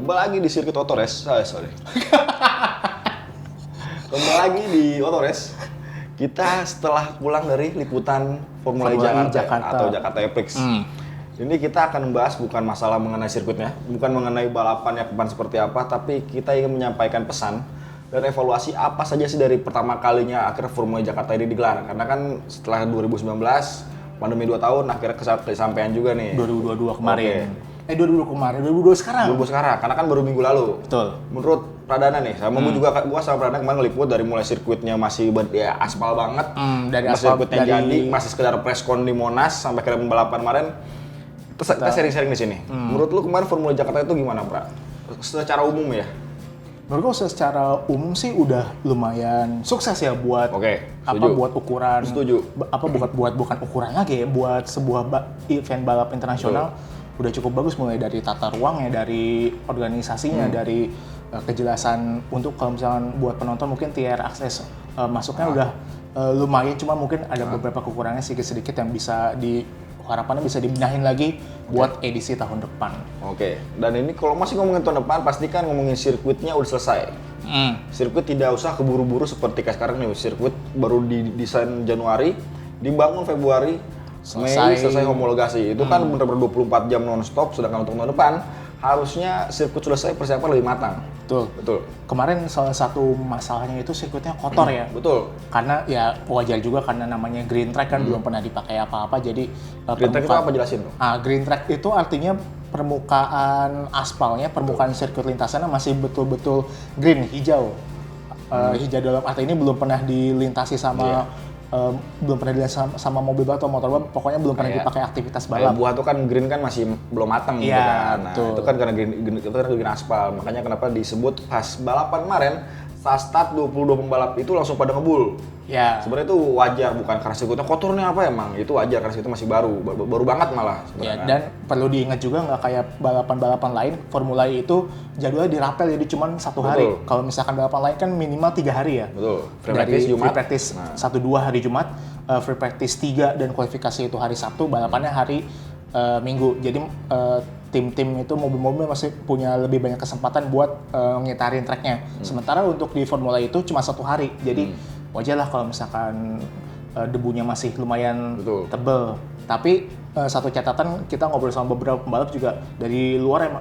Kembali lagi di sirkuit Otores. Sorry. Kembali lagi di Otores. Kita setelah pulang dari liputan Formula E Jakarta atau Jakarta E-Prix. Ini kita akan membahas bukan masalah mengenai sirkuitnya, bukan mengenai balapannya ke depan seperti apa, tapi kita ingin menyampaikan pesan dan evaluasi apa saja sih dari pertama kalinya akhirnya Formula E Jakarta ini digelar. Karena kan setelah 2019, pandemi 2 tahun, akhirnya kesampaian juga nih. 2022 kemarin. 2022 kemarin, 2022 sekarang. 2022 sekarang, karena kan baru minggu lalu. Betul. Menurut Pradana nih, sama gua sama Pradana kemarin ngeliput dari mulai sirkuitnya masih ya, aspal banget. Dari aspal sirkuitnya jadi, masih sekedar preskon di Monas sampai ke balapan kemarin. Terus kita sharing-sharing di sini. Menurut lu kemarin Formula Jakarta itu gimana, Pra? Secara umum ya? Menurut gue secara umum sih udah lumayan sukses ya buat buat ukuran. Setuju. Bukan ukuran lagi ya, buat sebuah event balap internasional. Udah cukup bagus, mulai dari tata ruangnya, dari organisasinya, dari kejelasan untuk kalau misalnya buat penonton mungkin tier akses masuknya udah lumayan, cuma mungkin ada beberapa kekurangannya sedikit-sedikit yang bisa harapannya bisa dibenahin lagi buat edisi tahun depan. Dan ini kalau masih ngomongin tahun depan, pastikan ngomongin sirkuitnya udah selesai. Sirkuit tidak usah keburu-buru seperti kayak sekarang nih, sirkuit baru didesain Januari, dibangun Februari, Mei selesai homologasi. Itu kan benar-benar 24 jam non-stop, sedangkan untuk tahun depan harusnya sirkuit selesai persiapan lebih matang. Betul. Kemarin salah satu masalahnya itu sirkuitnya kotor ya. Betul. Karena ya wajar juga karena namanya green track kan belum pernah dipakai apa-apa, jadi green track itu apa, jelasin tuh? Green track itu artinya permukaan aspalnya, permukaan sirkuit lintasannya masih betul-betul green, hijau. Hijau dalam arti ini belum pernah dilintasi sama belum pernah dilihat sama mobil balap atau motor balap, pokoknya belum pernah dipakai aktivitas balap. Buah tuh kan green kan masih belum matang gitu kan. Nah, itu kan karena green aspal. Makanya kenapa disebut pas balapan kemarin, saat start 22 pembalap itu langsung pada ngebul. Sebenarnya itu wajar, bukan karena sirkuitnya kotor nih apa emang. Itu wajar karena sirkuitnya masih baru banget malah sebenarnya. Dan perlu diingat juga nggak kayak balapan-balapan lain, Formula E itu jadwalnya dirapel jadi cuma 1 hari. Kalau misalkan balapan lain kan minimal 3 hari ya. Free practice 1-2 hari Jumat, free practice 3 dan kualifikasi itu hari Sabtu, balapannya hari Minggu. Jadi tim-tim itu mobil-mobil masih punya lebih banyak kesempatan buat ngitarin tracknya. Sementara untuk di Formula E itu cuma 1 hari. Jadi wajar lah kalau misalkan debunya masih lumayan tebel. Tapi satu catatan, kita ngobrol sama beberapa pembalap juga dari luar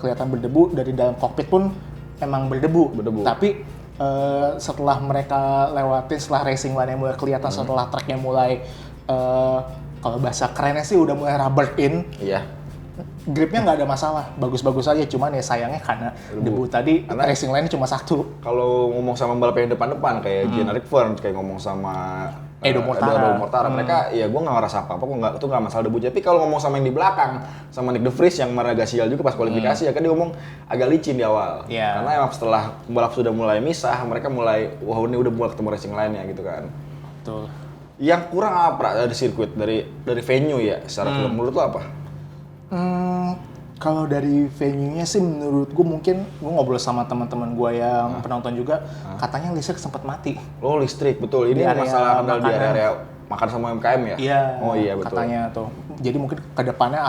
kelihatan berdebu, dari dalam kokpit pun emang berdebu. Tapi setelah mereka setelah racing line-nya mulai kelihatan, setelah tracknya mulai kalau bahasa kerennya sih udah mulai rubber in. Gripnya nggak ada masalah, bagus-bagus aja, cuman ya sayangnya karena debu tadi, racing line cuma 1. Kalau ngomong sama pembalap yang depan-depan kayak Jean-Eric Vergne, kayak ngomong sama Edo Mortara, mereka ya gue nggak ngerasa apa-apa, itu nggak masalah debu. Tapi kalau ngomong sama yang di belakang, sama Nick De Vries yang agak sial juga pas kualifikasi, ya kan dia ngomong agak licin di awal. Karena emang setelah pembalap sudah mulai misah, mereka mulai, wah ini udah mulai ketemu racing line-nya gitu kan. Betul. Yang kurang apa dari sirkuit, dari venue ya, secara film, menurut lo apa? Kalau dari venue-nya sih menurut gue, mungkin gue ngobrol sama teman-teman gue yang penonton juga, katanya listrik sempat mati. Listrik, betul. Ini masalah kendala di area makan sama UMKM ya? Iya, betul. Katanya tuh. Jadi mungkin ke depannya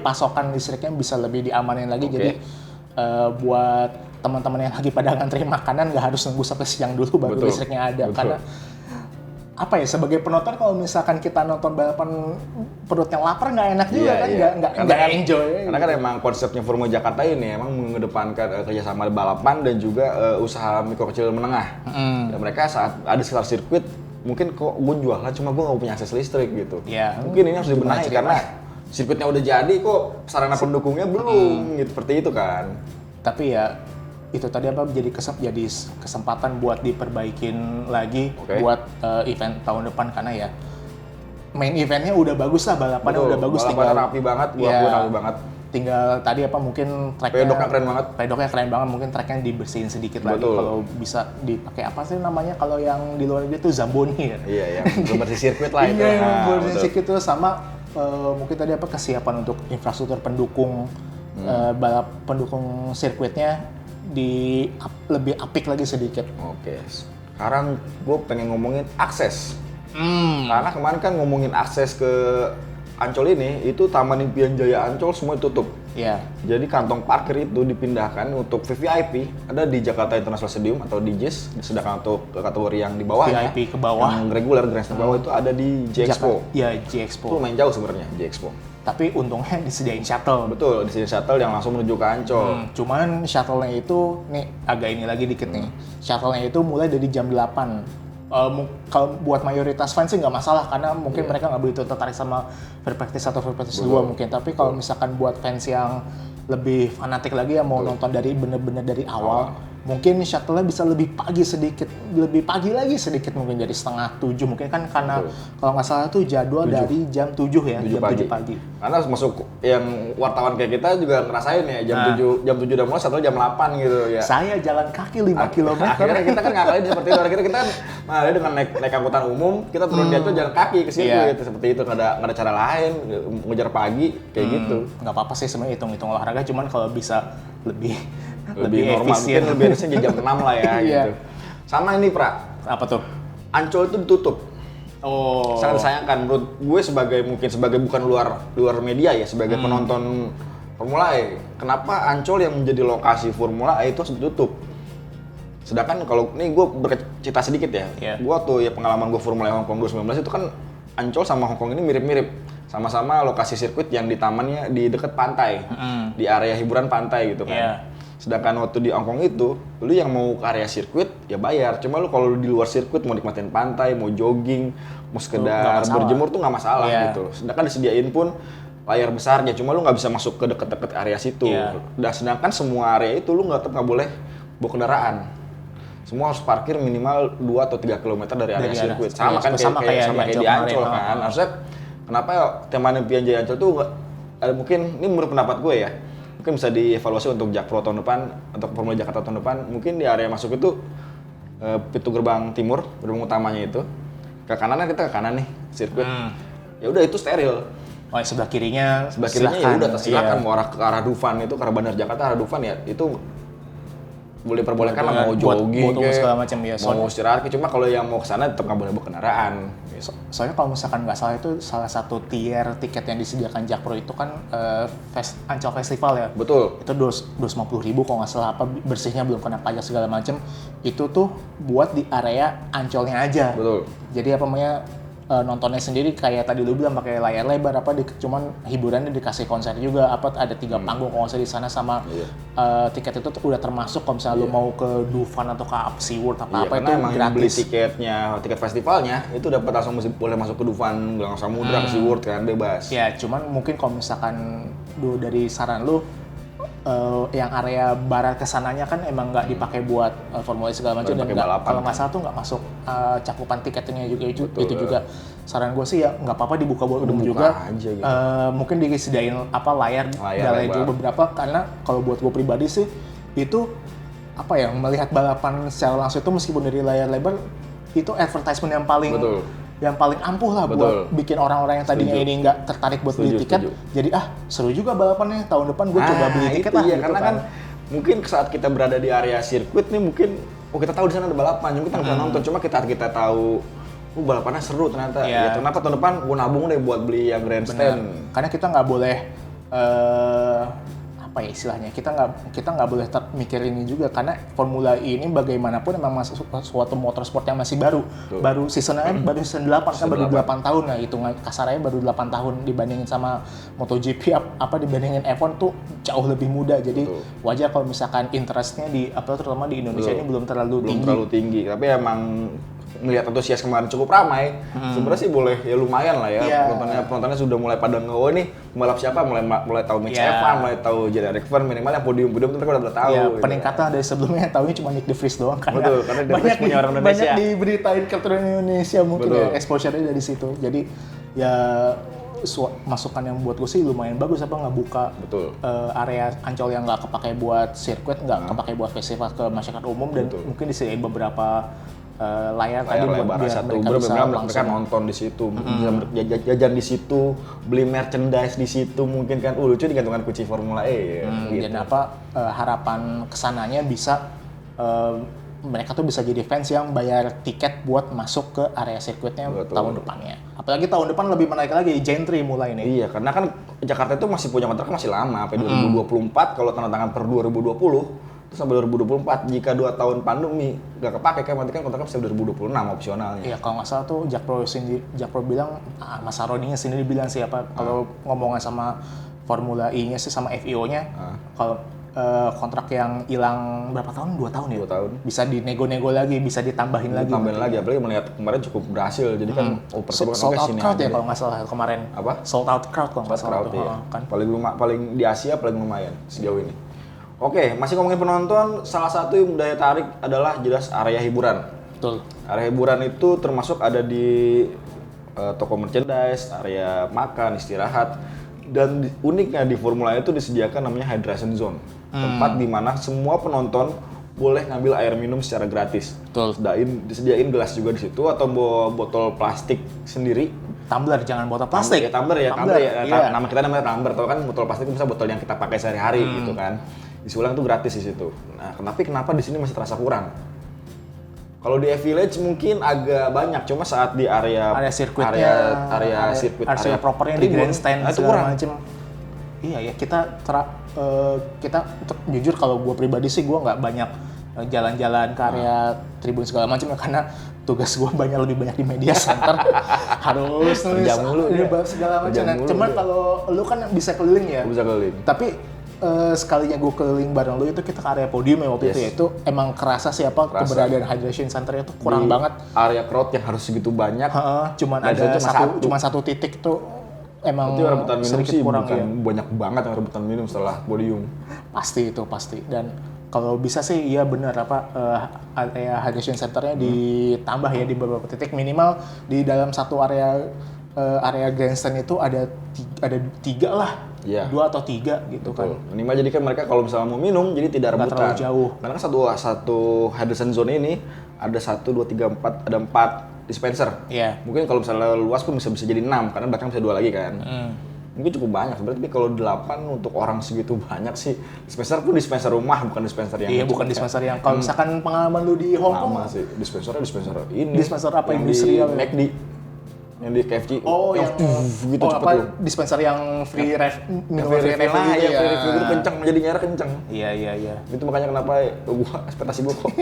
pasokan listriknya bisa lebih diamanin lagi. Jadi buat teman-teman yang lagi pada ngantri makanan nggak harus nunggu sampai siang dulu baru listriknya ada. Karena sebagai penonton kalau misalkan kita nonton balapan perutnya lapar nggak enak juga nggak enjoy. Karena kan emang konsepnya Formula Jakarta ini emang mengedepankan kerjasama balapan dan juga usaha mikro kecil menengah. Dan mereka saat ada sekitar sirkuit, mungkin kok gue jualan cuma gue nggak punya akses listrik gitu. Mungkin ini harus dibenahi karena sirkuitnya udah jadi kok sarana pendukungnya belum gitu, seperti itu kan. Tapi ya itu tadi jadi kesempatan buat diperbaikin lagi buat event tahun depan, karena ya main eventnya udah bagus lah, balapannya udah bagus, tinggal rapi banget, rapi banget. Tinggal tadi mungkin tracknya pedoknya keren banget, mungkin tracknya dibersihin sedikit lagi, kalau bisa dipakai apa sih namanya kalau yang di luar negeri tuh Zamboni ya. Yang bersih sirkuit lah itu. Bersih sirkuit itu sama mungkin tadi kesiapan untuk infrastruktur pendukung pendukung sirkuitnya lebih apik lagi sedikit. Sekarang gue pengen ngomongin akses. Karena kemarin kan ngomongin akses ke Ancol ini, itu Taman Impian Jaya Ancol semua ditutup. Iya. Jadi kantong parkir itu dipindahkan untuk VVIP ada di Jakarta International Stadium atau di JIS, sedangkan untuk kategori yang di bawah VIP ke bawah, yang reguler grandstand bawah itu ada di J-Expo. Iya, J-Expo. Itu main jauh sebenarnya J-Expo. Tapi untungnya disediain shuttle. Betul, disediain shuttle yang langsung menuju ke Ancol. Cuman shuttle-nya itu, nih agak ini lagi dikit nih. Shuttle-nya itu mulai dari jam 8. Kalau buat mayoritas fans sih nggak masalah karena mungkin mereka nggak begitu tertarik sama free practice atau free practice 2 mungkin. Tapi kalau misalkan buat fans yang lebih fanatik lagi yang mau nonton dari bener-bener dari awal, mungkin shuttle-nya bisa lebih pagi lagi sedikit mungkin dari 6:30 mungkin kan karena kalau nggak salah tuh jadwal 7. Dari jam 7 ya, 7 jam 7 pagi. Karena masuk yang wartawan kayak kita juga ngerasain ya jam 7 udah mulai, shuttle jam 8 gitu ya. Saya jalan kaki 5 km. Akhirnya kita kan ngakalin seperti itu. Akhirnya kita kan dengan naik angkutan umum, kita turun di Ancol jalan kaki ke situ gitu. Seperti itu, nggak ada cara lain, ngejar pagi kayak gitu. Nggak apa-apa sih sebenarnya hitung-hitung olahraga, cuman kalau bisa lebih normal, efisien. mungkin lebih harusnya jam 6 lah ya gitu. Sama ini Pra. Apa tuh? Ancol itu ditutup. Oh. Sangat disayangkan menurut gue sebagai bukan luar media ya, sebagai penonton Formula E. Kenapa Ancol yang menjadi lokasi Formula E itu harus ditutup? Sedangkan kalau ini gue bercerita sedikit ya. Gue tuh ya pengalaman gue Formula E Hong Kong 2019 itu kan Ancol sama Hong Kong ini mirip-mirip. Sama-sama lokasi sirkuit yang di tamannya di dekat pantai. Di area hiburan pantai gitu kan. Sedangkan waktu di Hong Kong itu, lu yang mau ke area sirkuit ya bayar. Cuma lu kalau di luar sirkuit mau nikmatin pantai, mau jogging, mau sekedar berjemur tuh nggak masalah gitu. Sedangkan disediain pun layar besarnya, cuma lu nggak bisa masuk ke deket-deket area situ. Dan sedangkan semua area itu lu nggak boleh bawa kendaraan. Semua harus parkir minimal 2 atau 3 km dari area sirkuit. Sama kan kayak di Ancol kan. Harusnya kenapa ya Taman Impian Jaya Ancol tuh mungkin ini menurut pendapat gue ya. Mungkin bisa dievaluasi untuk Jakpro tahun depan, untuk Formula Jakarta tahun depan. Mungkin di area masuk itu pintu gerbang timur, gerbang utamanya itu. Ke kanannya kita ke kanan nih, sirkuit. Ya udah itu steril. Oh, sebelah kirinya ya udah silakan mau ke arah Dufan itu, ke arah Bandar Jakarta, arah Dufan ya itu boleh perbolehkan lah mau jogging segala macam ya. Mau istirahat, cuma kalau yang mau ke sana tetap nggak boleh bawa kendaraan. Soalnya kalau misalkan nggak salah itu salah satu tier tiket yang disediakan Jakpro itu kan Ancol Festival ya. Betul. Itu 250.000 kalau nggak salah, apa bersihnya belum kena pajak segala macam. Itu tuh buat di area Ancolnya aja. Betul. Jadi apa namanya nontonnya sendiri kayak tadi lu bilang pakai layar lebar cuman hiburannya dikasih konser juga, ada 3 panggung kalau nggak salah di sana sama tiket itu udah termasuk kalau misalnya lu mau ke Dufan atau ke SeaWorld apa itu gratis. Beli tiket festivalnya itu dapat langsung boleh masuk ke Dufan, Gelang Samudra, ke SeaWorld kan bebas. Ya, cuman mungkin kalau misalkan dari saran lu yang area barat kesananya kan emang nggak dipakai buat Formula E segala macam, dan kalau nggak salah tuh nggak masuk cakupan tiketnya juga itu juga saran gue sih ya nggak apa-apa dibuka buat umum juga aja, gitu. Mungkin disediain layar juga beberapa, karena kalau buat gue pribadi sih itu melihat balapan secara langsung itu meskipun dari layar lebar itu advertisement yang paling ampuh lah buat bikin orang-orang yang tadinya ini nggak tertarik buat beli tiket. Jadi seru juga balapannya, tahun depan gue coba beli tiket lah. Iya, karena kan mungkin saat kita berada di area sirkuit nih mungkin kita tahu di sana ada balapan, kita nggak bisa nonton. Cuma kita tahu balapannya seru ternyata. Ya, kenapa tahun depan gue nabung deh buat beli yang grandstand. Karena kita nggak boleh istilahnya kita nggak boleh mikir ini juga, karena Formula E ini bagaimanapun memang masuk suatu motorsport yang masih baru. Baru seasonnya baru season 8 kan, baru 8 tahun lah hitungan kasarnya, baru 8 tahun dibandingin sama MotoGP dibandingin F1 tuh jauh lebih muda. Jadi wajar kalau misalkan interestnya terutama di Indonesia ini belum terlalu tinggi. Tapi emang melihat antusias kemarin cukup ramai, sebenarnya sih boleh ya lumayan lah ya. Penontonnya sudah mulai pada nih pembalap siapa, mulai tahu Max Evan, mulai tahu Jerry Rickford, minimal yang podium mereka udah tahu. Ya, peningkatan dari sebelumnya tahunya cuma Nick De Vries doang kan. Betul, karena De Vries punya orang Indonesia. Banyak diberitain keturunan Indonesia mungkin ya, exposure-nya dari situ. Jadi ya masukan yang buat gue sih lumayan bagus ngebuka area Ancol yang nggak kepakai buat sirkuit, nggak kepakai buat festival ke masyarakat umum, dan mungkin disediain beberapa layar tadi buat biar mereka nonton di situ, bisa jajan di situ, beli merchandise di situ mungkin kan. Lucu di gantungan kunci Formula E. Gitu. Dan harapan kesananya bisa mereka tuh bisa jadi fans yang bayar tiket buat masuk ke area sirkuitnya tahun depannya. Apalagi tahun depan lebih menarik lagi, Gentry mulai nih. Iya, karena kan Jakarta itu masih punya kontrak masih lama, sampai 2024 kalau tanda tangan per 2020. Terus sampai 2024, jika 2 tahun pandemi nggak kepake, kan berarti kan kontraknya bisa 2026 opsionalnya. Iya, kalau nggak salah tuh Jakpro bilang, Mas Aroninya sendiri bilang siapa, kalau ngomongin sama Formula E-nya sih sama FIO-nya, kalau kontrak yang hilang berapa tahun? 2 tahun ya? 2 tahun. Bisa dinego-nego lagi, bisa ditambahin lagi. Ditambahin lagi, apalagi melihat kemarin cukup berhasil, jadi kan sold out crowd ya kalau nggak salah kemarin. Apa? Sold out crowd kalau nggak salah tuh. Ya. Kan. Paling di Asia paling lumayan sejauh ini. Oke, masih ngomongin penonton, salah satu yang daya tarik adalah jelas area hiburan. Betul. Area hiburan itu termasuk ada di toko merchandise, area makan, istirahat. Dan uniknya di Formula E itu disediakan namanya hydration zone. Tempat di mana semua penonton boleh ngambil air minum secara gratis. Betul. Disediain gelas juga di situ atau bawa botol plastik sendiri. Tumbler, jangan botol plastik. Tumbler ya. Iya. Nama kita namanya tumbler. Tahu kan botol plastik itu bisa botol yang kita pakai sehari-hari gitu kan. Isi ulang itu gratis di situ. Nah, kenapa di sini masih terasa kurang? Kalau di Village mungkin agak banyak, cuma saat di area sirkuitnya, area sirkuit, area propernya di grandstand itu kurang. Macam. Iya ya, kita untuk jujur kalau gue pribadi sih gue nggak banyak jalan-jalan ke area tribun segala macam ya, karena tugas gue lebih banyak di media center. Harus nulis segala macam. Cuman kalau lu kan bisa keliling ya. Bisa keliling. Tapi sekalinya gue keliling bareng lu itu kita ke area podium ya waktu itu ya, itu emang kerasa keberadaan hydration center itu kurang banget. Area crowd yang harus segitu banyak. Cuman satu titik tuh emang sedikit kurang ya. Banyak banget yang rebutan minum setelah podium. Pasti. Dan kalau bisa sih iya benar area hydration centernya ditambah ya di beberapa titik, minimal di dalam satu area grandstand itu ada 3 lah. Iya. 2 atau 3 gitu. Betul. Kan. Minimal jadi kan mereka kalau misalnya mau minum jadi tidak rebutan. Terlalu jauh. Karena kan satu hydration zone ini ada 1, 2, 3, 4, ada 4 dispenser. Iya. Mungkin kalau misalnya luas pun bisa jadi 6 karena belakang bisa 2 lagi kan. Mungkin cukup banyak sebenarnya, tapi kalau 8 untuk orang segitu banyak sih. Dispenser pun dispenser rumah, bukan dispenser yang... Iya, bukan dispenser yang kalau misalkan pengalaman lu di Hong Kong. Sama sih, dispenser ini. Dispenser apa industrial? McD. Yang di KFC. Yang gitu cepet tuh. Dispenser yang free minum free refill gitu ya. Free refill itu kenceng, jadi nyara kenceng. Iya. Itu makanya kenapa gua ekspektasi gua kok.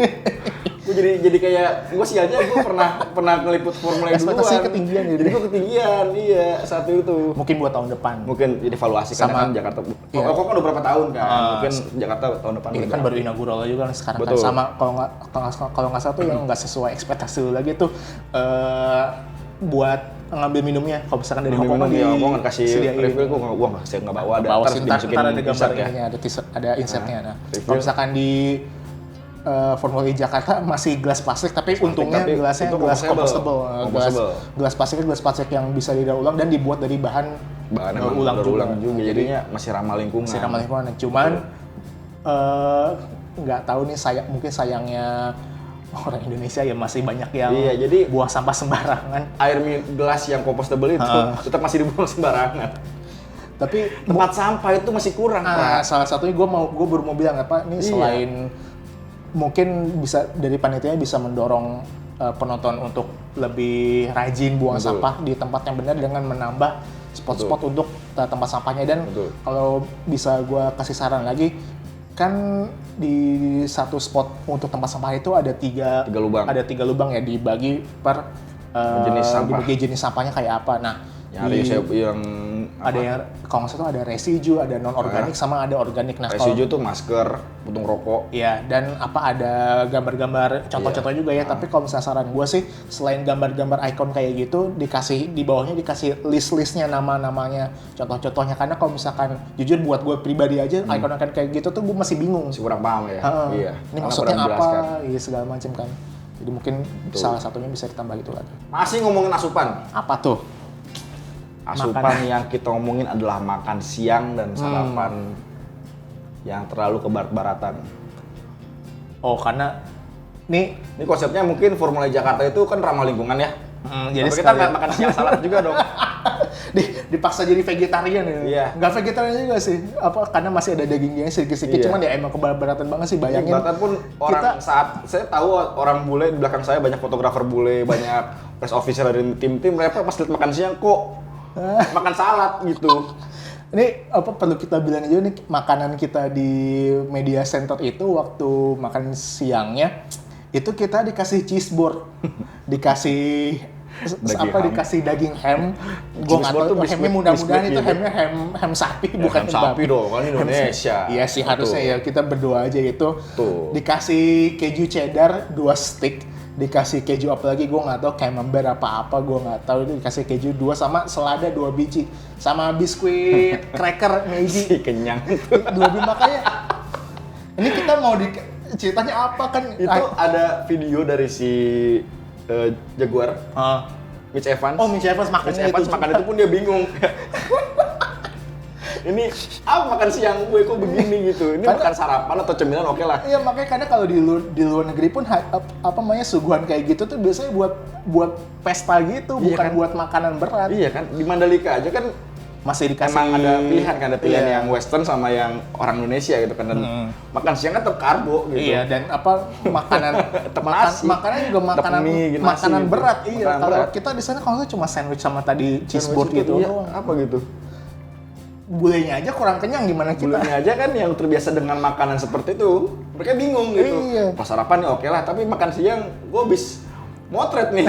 Gua jadi kayak gua sialnya gua pernah ngeliput Formula E duluan. Ekspektasi ketinggian ya. Jadi gua ketinggian, iya, saat itu. Mungkin buat tahun depan. Mungkin jadi evaluasi karena kan Jakarta. Kok kan udah berapa tahun kan? Mungkin Jakarta tahun depan. Ini kan baru inaugural juga kan sekarang. Betul. Kan sama kalau nggak salah tuh yang nggak sesuai ekspektasi lu lagi tuh buat ngambil minumnya. Kalau misalkan dari Hong Kong gua nggak kasih refill, gua nggak bawa, ada terus dimasukin ada gambar ininya, ada insertnya. Nah, kalau misalkan di Formula E Jakarta masih gelas plastik, tapi untungnya gelasnya gelas compostable. Gelas plastik yang bisa didaur ulang dan dibuat dari bahan ulang juga. Jadinya masih ramah lingkungan. Cuman nggak tahu nih, mungkin sayangnya orang Indonesia ya masih banyak yang jadi buang sampah sembarangan. Gelas yang compostable itu tetap masih dibuang sembarangan. Tapi tempat sampah itu masih kurang. Salah satunya gue baru mau bilang selain mungkin bisa dari panitia bisa mendorong penonton untuk lebih rajin buang sampah di tempat yang benar dengan menambah spot-spot untuk tempat sampahnya. Dan kalau bisa gue kasih saran lagi, kan di satu spot untuk tempat sampah itu ada tiga lubang. Ada 3 lubang ya, dibagi per jenis sampahnya kayak apa. Nah, ada yang kalau nggak salah ada residu, ada non organik sama ada organik. Nah, residu tuh masker, puntung rokok. Iya, dan ada gambar-gambar contoh-contoh juga ya. Tapi kalau misalnya saran gue sih, selain gambar-gambar icon kayak gitu, di bawahnya dikasih list-listnya, nama-namanya, contoh-contohnya. Karena kalau misalkan jujur buat gue pribadi aja, icon-icon kayak gitu tuh gue masih bingung. Masih kurang paham ya. Iya. Ini maksudnya apa? Iya, segala macam kan. Jadi mungkin salah satunya bisa ditambah itu lagi. Masih ngomongin asupan. Apa tuh? Asupan yang kita ngomongin adalah makan siang dan sarapan yang terlalu kebarat-baratan. Oh, karena ini konsepnya mungkin Formula Jakarta itu kan ramah lingkungan ya. Jadi kita nggak makan siang salad juga dong. Dipaksa jadi vegetarian ya. Iya. Nggak vegetarian juga sih. Karena masih ada dagingnya sedikit-sedikit. Cuman ya emang kebarat-baratan banget sih, bayangin. Bahkan pun saat saya tahu orang bule di belakang saya, banyak fotografer bule, banyak press officer dari tim-tim, mereka pas lihat makan siang kok makan salad gitu. Ini apa perlu kita bilang aja nih, makanan kita di media center itu waktu makan siangnya itu kita dikasih cheese board, dikasih dikasih daging ham. Gue nggak tahu hamnya, mudah-mudahan itu ham sapi ya, bukan ham sapi dong, kan Indonesia. Iya sih harusnya ya, kita berdoa aja itu. Dikasih keju cheddar 2 stick, dikasih keju apa lagi gue nggak tahu, camembert apa gue nggak tahu, itu dikasih keju 2 sama selada 2 biji sama biskuit cracker Meiji. Kenyang. 2 biji. Makanya ini kita mau ceritanya apa kan? Itu ada video dari si Jaguar, Mitch Evans. Oh, Mitch Evans makan itu pun dia bingung. Ini makan siang gue kok begini gitu. Ini makan sarapan atau cemilan oke lah. Iya, makanya karena kalau di luar negeri pun suguhan kayak gitu tuh biasanya buat pesta gitu, bukan kan? Buat makanan berat. Iya kan, di Mandalika aja kan masih dikasih, emang ada pilihan yang western sama yang orang Indonesia gitu kan, dan makan siang kan tetap karbo gitu. Iya, dan makanan makanan juga makanan gitu. Berat. Iya, kalau kita di sana kalau cuma sandwich sama tadi cheese board gitu. Iya, apa gitu. Bulenya aja kurang kenyang, gimana kita? Bulenya aja kan yang terbiasa dengan makanan seperti itu, mereka bingung gitu. Iya. Pas sarapan nih oke lah, tapi makan siang gue habis motret nih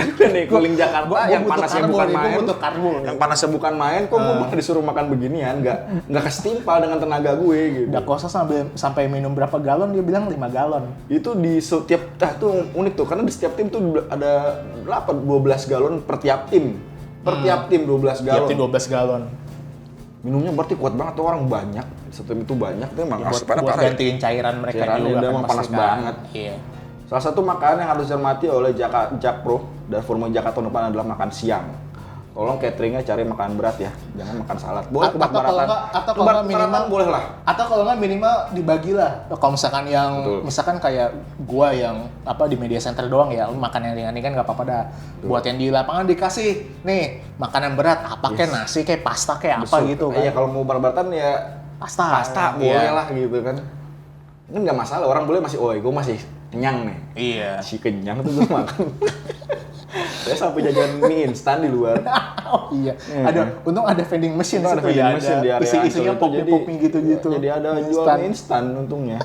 keliling Jakarta yang panasnya bukan main. Yang panasnya bukan main, kok gue malah disuruh makan beginian, nggak kestimpal dengan tenaga gue gitu. Udah kosa sampai minum berapa galon, dia bilang 5 galon. Itu di setiap, tuh unik tuh, karena di setiap tim tuh ada 12 galon per tiap tim. Per tiap tim 12 galon. Tiap tim 12 galon. Minumnya berarti kuat banget tuh, orang banyak. Setim itu banyak, itu emang buat gantiin cairan mereka juga kan panas banget. Iya. Salah satu makanan yang harus dicermati oleh Jakpro dan Formula Jakarta tahun depan adalah makan siang. Tolong cateringnya cari makanan berat ya, jangan makan salad. Boleh atau kalau minimal boleh lah. Atau kalau nggak minimal dibagi lah. Kalau misalkan misalkan kayak gua yang di media center doang ya, makan yang ringan-ringan nggak apa-apa dah. Buat yang di lapangan dikasih nih makanan berat, apa kayak nasi, kayak pasta, kayak apa gitu kan. Iya, kalau mau berat-beratan ya pasta boleh lah gitu kan. Ini nggak masalah, orang boleh masih, gue masih kenyang nih. Iya. Si kenyang tuh gue makan. Saya sampai jajan mie instan di luar. Oh iya. Untung ada vending machine. Ada vending machine di area isinya pop-mie gitu-gitu. Jadi ada jual mie instan untungnya.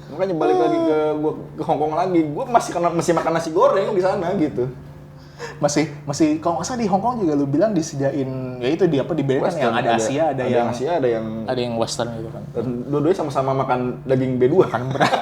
Makanya balik lagi ke Hong Kong lagi, gue masih makan nasi goreng di sana gitu. Masih kalau nggak salah di Hong Kong juga lu bilang disediain ya itu dibedakan yang ada Asia, ada yang Western gitu kan. Dan dua-duanya sama-sama makan daging B2 kan berat.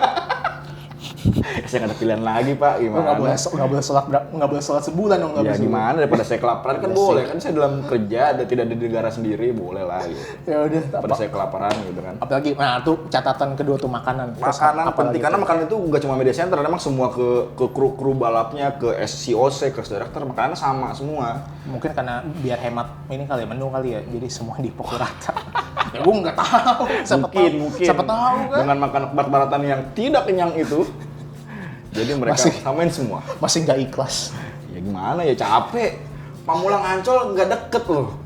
Saya nggak ada pilihan lagi pak, gimana? Nggak boleh sholat sebulan dong. Ya gimana, daripada saya kelaparan kan boleh kan, saya dalam kerja tidak di negara sendiri, boleh lah gitu. Ya udah. Daripada saya kelaparan gitu kan. Apalagi, tuh catatan kedua tuh makanan. Makanan penting karena makanan itu nggak cuma media center, memang semua ke kru balapnya, ke SCOC, ke director, makanannya sama semua. Mungkin karena biar hemat ini kali ya, menu kali ya, jadi semua dipukul rata. Ya gue nggak tahu. Mungkin. Siapa tahu kan? Dengan makan barat-baratan yang tidak kenyang itu. Jadi mereka samain semua. Masih nggak ikhlas. Ya gimana ya, capek. Pamulang Ancol nggak deket loh.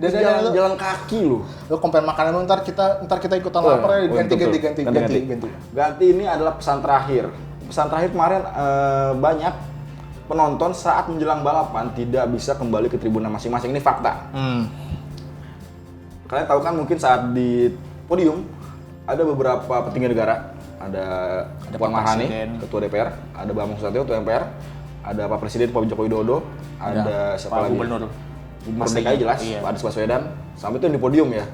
Dan jalan kaki loh. Lo compare makanan lu, ntar kita ikutan lapar ya, ganti. Ini adalah pesan terakhir. Pesan terakhir kemarin banyak penonton saat menjelang balapan tidak bisa kembali ke tribun masing-masing. Ini fakta. Kalian tahu kan mungkin saat di podium ada beberapa petinggi negara. Ada Puan Maharani, Ketua DPR, ada Bambang Susatyo, Ketua MPR, ada Pak Presiden Pak Joko Widodo, ada siapa lagi? Gubernur DKI jelas, Pak Anies Baswedan, sampai itu di podium ya.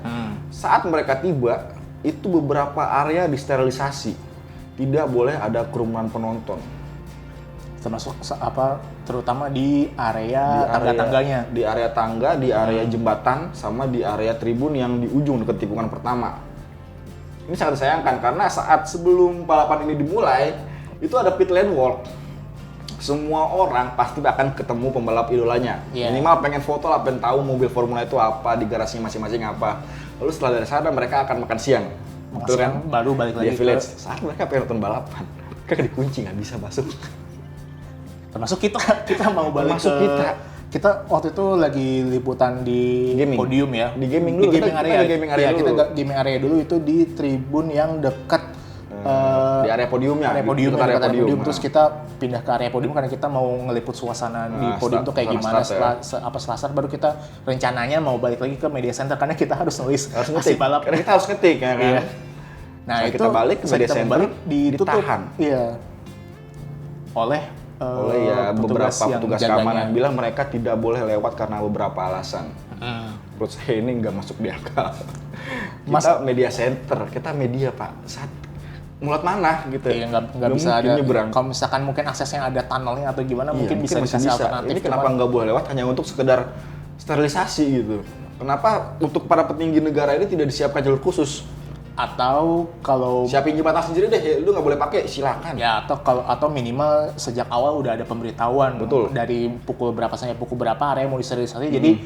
Saat mereka tiba, itu beberapa area disterilisasi, tidak boleh ada kerumunan penonton. Termasuk terutama di area tangga-tangganya. Di area tangga, di area jembatan, sama di area tribun yang di ujung dekat tikungan pertama. Ini sangat disayangkan karena saat sebelum balapan ini dimulai, itu ada pit lane walk. Semua orang pasti akan ketemu pembalap idolanya. Minimal pengen foto lah, pengen tahu mobil Formula itu apa, di garasinya masing-masing apa. Lalu setelah dari sana mereka akan makan siang. Betul kan? Baru balik lagi ke saat mereka pengen nonton balapan. Mereka dikunci, nggak bisa masuk. Termasuk kita mau balik kita waktu itu lagi liputan di podium ya. Di gaming dulu. Kita gaming area dulu itu di tribun yang dekat di area podiumnya. Area podium. Terus kita pindah ke area podium karena kita mau ngeliput suasana di podium tuh kayak gimana setelah start baru kita rencananya mau balik lagi ke media center karena kita harus nulis ngetik balap. Karena kita harus ngetik ya kan. Iya. Nah, itu kita balik ke media center ditahan. Iya. Oleh beberapa petugas keamanan bilang mereka tidak boleh lewat karena beberapa alasan. Menurut saya ini nggak masuk di akal. Kita media center, kita media Pak. Mulut mana gitu. Iya, nggak bisa ada nyebrang. Kalau misalkan mungkin aksesnya ada tunnelnya atau gimana mungkin bisa dikasih alternatif. Ini kenapa nggak boleh lewat hanya untuk sekedar sterilisasi gitu. Kenapa untuk para petinggi negara ini tidak disiapkan jalur khusus? Atau kalau siapin jembatan sendiri deh, lu nggak boleh pakai, silakan. Ya, atau minimal sejak awal udah ada pemberitahuan. Betul. Dari pukul berapa sampai pukul berapa area mau disterilisasi. Jadi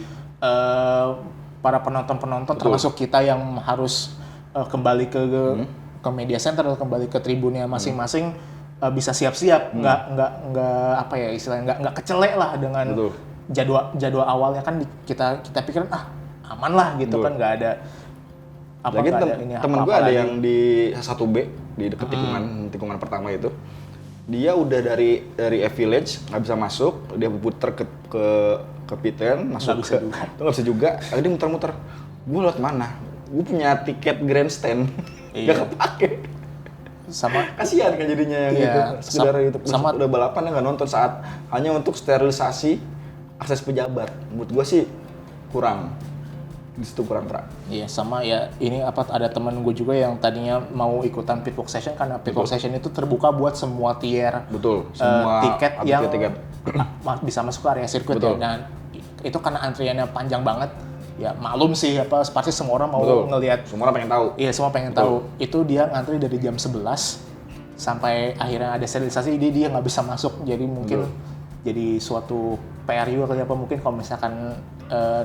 para penonton termasuk kita yang harus kembali ke media center atau kembali ke tribunnya masing-masing bisa siap-siap, nggak apa ya istilahnya nggak kecelek lah dengan jadwal awalnya kan kita pikiran aman lah gitu. Betul. Kan nggak ada. Lagi temen gue ada yang di 1B di dekat tikungan pertama itu, dia udah dari F Village nggak bisa masuk, dia puter ke P10 masuk itu nggak bisa juga, akhirnya dia muter-muter. Gue lewat mana? Gue punya tiket grandstand nggak kepake. Sama kasihan kan jadinya yang itu sekedar itu udah balapan ya nggak nonton saat hanya untuk sterilisasi akses pejabat. Menurut gue sih kurang. Di situ kurang terang. Iya, sama ya ini ada teman gue juga yang tadinya mau ikutan pitwalk session karena pitwalk session itu terbuka buat semua tier. Betul. Semua tiket yang bisa masuk ke area sirkuit ya. Dan itu karena antriannya panjang banget. Ya maklum sih pasti semua orang mau ngelihat. Semua orang pengen tahu. Iya, semua pengen tahu. Itu dia ngantri dari jam 11 sampai akhirnya ada sterilisasi, dia nggak bisa masuk. Jadi mungkin jadi suatu PR juga kali mungkin kalau misalkan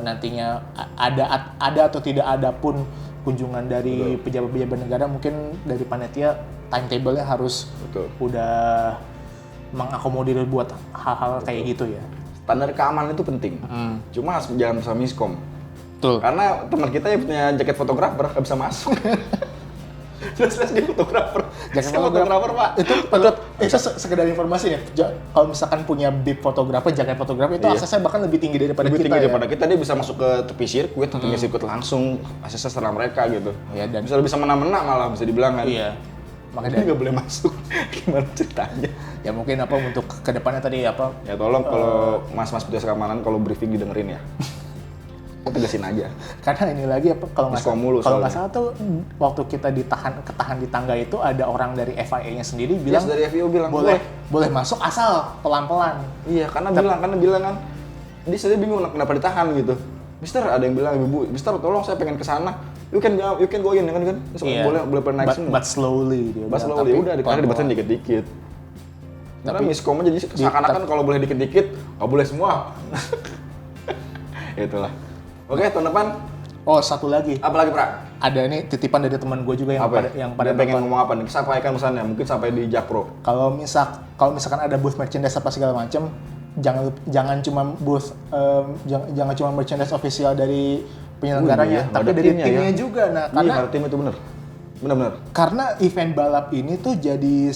nantinya ada atau tidak ada pun kunjungan dari pejabat-pejabat negara, mungkin dari panitia timetable-nya harus udah mengakomodir buat hal-hal kayak gitu ya. Standar keamanan itu penting, cuma jangan bersama miskom. Betul. Karena teman kita yang punya jaket fotografer nggak bisa masuk. Jelas-jelas dia fotografer. Jaket fotografer Pak. Itu sekedar informasi ya. Kalau misalkan punya bib fotografer, jaket fotografer itu aksesnya bahkan lebih tinggi daripada kita. Kita, dia bisa masuk ke tepi sirkuit, tepinya sirkuit langsung aksesnya setelah mereka gitu. Ya, dan bisa mena-mena malah bisa dibilang kan. Iya. Makanya dia nggak boleh masuk. Gimana ceritanya? Ya mungkin untuk kedepannya tadi Ya tolong kalau mas-mas petugas keamanan kalau briefing didengerin ya. Tegasin aja. Karena ini lagi kalau nggak salah tuh waktu kita ketahan di tangga itu ada orang dari FIA-nya sendiri bilang, dari FIA bilang boleh masuk asal pelan-pelan. Iya, karena bilang kan dia sendiri bingung kenapa ditahan gitu. Mister, ada yang bilang ibu, Mister tolong saya pengen ke sana. You can go in kan. Boleh naik semua. But slowly dia. Udah dibatasin dikit-dikit. Karena miskom jadi seakan-akan kalau boleh dikit-dikit, nggak boleh semua. Itulah. Oke, tahun depan. Oh, satu lagi. Apa lagi, Pra? Ada ini titipan dari teman gue juga yang pada pengen ngomong apa nih? Sampaikan pesannya, mungkin sampai di Jakpro. Kalau misalkan ada booth merchandise apa segala macam, jangan cuma booth jangan cuma merchandise official dari penyelenggaranya, tapi dari timnya juga. Nah, karena tim itu benar. Karena event balap ini tuh jadi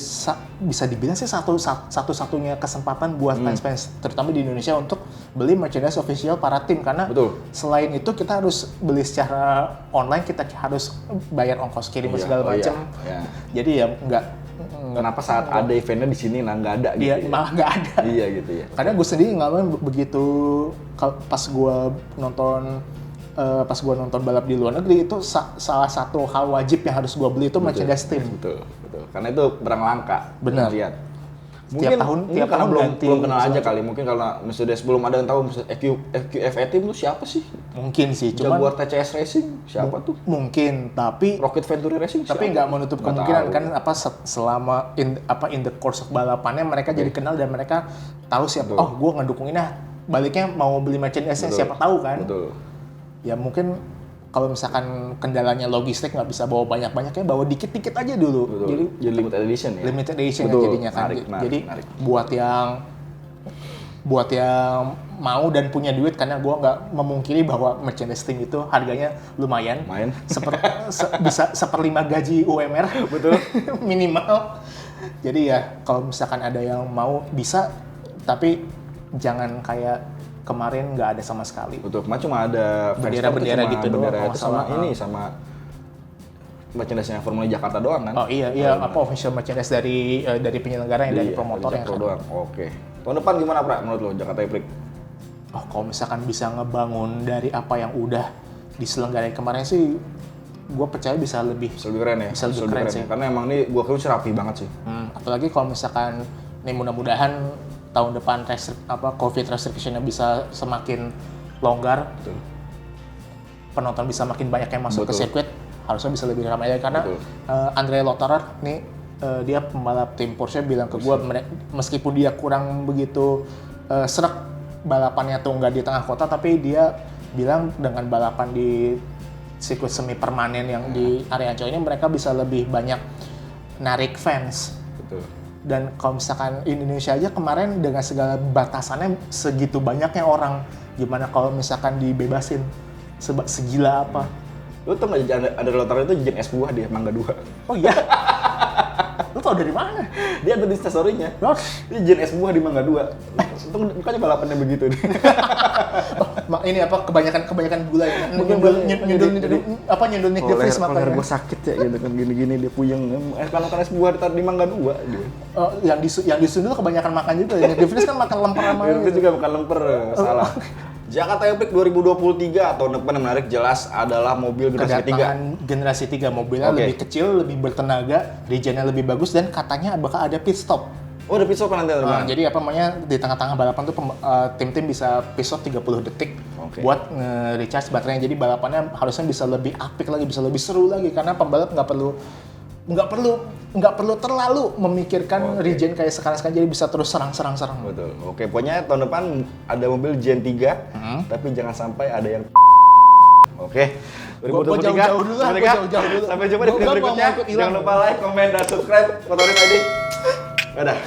bisa dibilang sih satu-satunya kesempatan buat fans terutama di Indonesia untuk beli merchandise official para tim karena selain itu kita harus beli secara online, kita harus bayar ongkos kirim segala macam. Jadi ya kenapa saat ada eventnya di sini nggak ada gitu? Iya, malah nggak ada. Iya gitu ya. Karena gue sendiri ngalamin begitu pas gue nonton balap di luar negeri itu salah satu hal wajib yang harus gue beli itu merchandise tim. Betul. Karena itu barang langka. Benar. Lihat. Tiap tahun belum kenal aja kali. Mungkin karena Mercedes belum ada yang tahu EQF team itu siapa sih? Mungkin sih. Cuma buat TCS Racing siapa tuh? Mungkin, tapi Rocket Venturi Racing. Tapi nggak menutup kemungkinan kan selama in the course of balapannya mereka jadi kenal dan mereka tahu siapa. Oh, gue ngedukungin baliknya mau beli merchandise-nya siapa tahu kan. Betul. Ya mungkin kalau misalkan kendalanya logistik nggak bisa bawa banyak-banyak ya bawa dikit-dikit aja dulu. Betul. Jadi limited edition ya. Limited edition ya jadinya kan. Jadi buat yang mau dan punya duit, karena gue nggak memungkiri bahwa merchandise tim itu harganya lumayan. Bisa 1/5 gaji UMR. Betul. Minimal. Jadi ya kalau misalkan ada yang mau bisa, tapi jangan kayak kemarin nggak ada sama sekali. Betul, kemarin cuma ada bendera gitu doang. Bendera itu sama merchandise-nya Formula Jakarta doang kan? Oh iya, official merchandise dari penyelenggara yang dari promotor yang doang. Oke. Tahun depan gimana, Pra, menurut lo Jakarta E-Prix? Oh, kalau misalkan bisa ngebangun dari apa yang udah diselenggarain kemarin sih, gue percaya bisa lebih keren ya? Bisa lebih keren sih. Karena emang ini gue kira rapi banget sih. Apalagi kalau misalkan nih mudah-mudahan tahun depan COVID restriction-nya bisa semakin longgar. Betul. Penonton bisa makin banyak yang masuk ke sirkuit, harusnya bisa lebih ramai lagi. Karena Andrea Lotterer nih, dia pembalap tim Porsche bilang ke gue, meskipun dia kurang begitu serak balapannya tuh nggak di tengah kota, tapi dia bilang dengan balapan di sirkuit semi permanen yang di area Ancol ini mereka bisa lebih banyak narik fans. Betul. Dan kalau misalkan Indonesia aja kemarin dengan segala batasannya segitu banyaknya orang, gimana kalau misalkan dibebasin segila apa? Lu tau nggak ada Lotterer itu jajan es buah di Mangga 2? Oh iya. Lu tau dari mana? Dia ada di story-nya. Dia jajan es buah di Mangga 2. Untung bukannya balapannya begitu nih. Ini apa kebanyakan gula ya? Nyundul Nick De Vries makanya. Kalau gue sakit ya gitu kan, gini-gini dia puyeng. Kalau makan es buah di Mangga 2 dia. Oh, yang disundul kebanyakan makan juga. Nick De Vries kan makan lemper sama. Nick De Vries juga makan lemper, salah. Jakarta E-Prix 2023 tahun depan yang menarik jelas adalah mobil generasi 3. Generasi 3, mobilnya lebih kecil, lebih bertenaga, regennya lebih bagus, dan katanya bakal ada pit stop. Oh, ada pit stop nanti teman. Jadi di tengah-tengah balapan tuh tim-tim bisa pit stop 30 detik buat nge-recharge baterainya. Jadi balapannya harusnya bisa lebih apik lagi, bisa lebih seru lagi, karena pembalap nggak perlu terlalu memikirkan regen kayak sekarang, jadi bisa terus serang. Betul. Oke, pokoknya tahun depan ada mobil Gen 3, tapi jangan sampai ada yang Oke. 2023. Jauh-jauh dulu. Sampai jumpa di video berikutnya. Jangan lupa like, komen, dan subscribe. Motorin ID. Dadah.